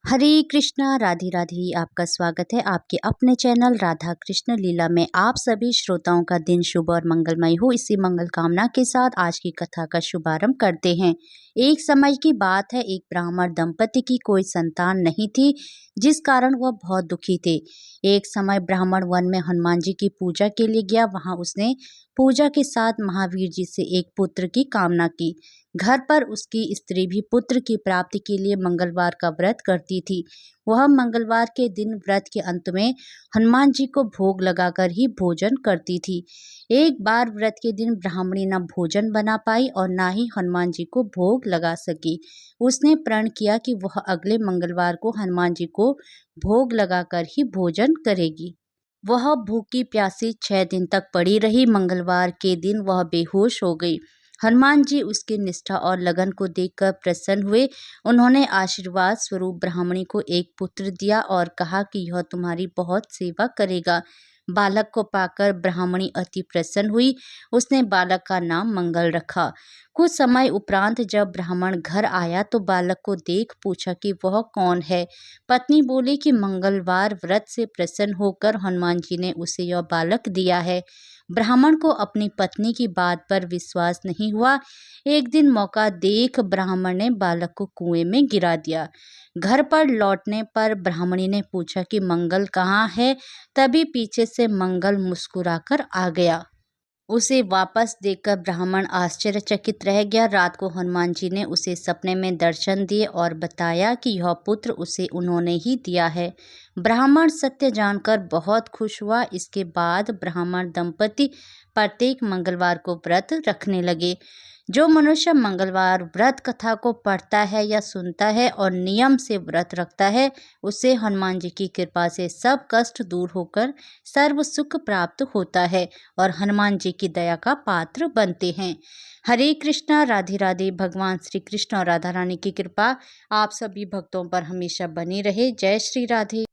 हरे कृष्णा राधे राधे। आपका स्वागत है आपके अपने चैनल राधा कृष्ण लीला में। आप सभी श्रोताओं का दिन शुभ और मंगलमय हो, इसी मंगल कामना के साथ आज की कथा का शुभारंभ करते हैं। एक समय की बात है, एक ब्राह्मण दंपति की कोई संतान नहीं थी, जिस कारण वह बहुत दुखी थे। एक समय ब्राह्मण वन में हनुमान जी की पूजा के लिए गया। वहां उसने पूजा के साथ महावीर जी से एक पुत्र की कामना की। घर पर उसकी स्त्री भी पुत्र की प्राप्ति के लिए मंगलवार का व्रत करती थी। वह मंगलवार के दिन व्रत के अंत में हनुमान जी को भोग लगाकर ही भोजन करती थी। एक बार व्रत के दिन ब्राह्मणी न भोजन बना पाई और न ही हनुमान जी को भोग लगा सकी। उसने प्रण किया कि वह अगले मंगलवार को हनुमान जी को भोग लगाकर ही भोजन करेगी। वह भूखी प्यासी 6 दिन तक पड़ी रही। मंगलवार के दिन वह बेहोश हो गई। हनुमान जी उसकी निष्ठा और लगन को देखकर प्रसन्न हुए। उन्होंने आशीर्वाद स्वरूप ब्राह्मणी को एक पुत्र दिया और कहा कि यह तुम्हारी बहुत सेवा करेगा। बालक को पाकर ब्राह्मणी अति प्रसन्न हुई। उसने बालक का नाम मंगल रखा। कुछ समय उपरांत जब ब्राह्मण घर आया तो बालक को देख पूछा कि वह कौन है। पत्नी बोली कि मंगलवार व्रत से प्रसन्न होकर हनुमान जी ने उसे यह बालक दिया है। ब्राह्मण को अपनी पत्नी की बात पर विश्वास नहीं हुआ। एक दिन मौका देख ब्राह्मण ने बालक को कुएं में गिरा दिया। घर पर लौटने पर ब्राह्मणी ने पूछा कि मंगल कहाँ है। तभी पीछे से मंगल मुस्कुराकर आ गया। उसे वापस देखकर ब्राह्मण आश्चर्यचकित रह गया। रात को हनुमान जी ने उसे सपने में दर्शन दिए और बताया कि यह पुत्र उसे उन्होंने ही दिया है। ब्राह्मण सत्य जानकर बहुत खुश हुआ। इसके बाद ब्राह्मण दंपति प्रत्येक मंगलवार को व्रत रखने लगे। जो मनुष्य मंगलवार व्रत कथा को पढ़ता है या सुनता है और नियम से व्रत रखता है, उसे हनुमान जी की कृपा से सब कष्ट दूर होकर सर्व सुख प्राप्त होता है और हनुमान जी की दया का पात्र बनते हैं। हरे कृष्णा राधे राधे। भगवान श्री कृष्ण और राधा रानी की कृपा आप सभी भक्तों पर हमेशा बनी रहे। जय श्री राधे।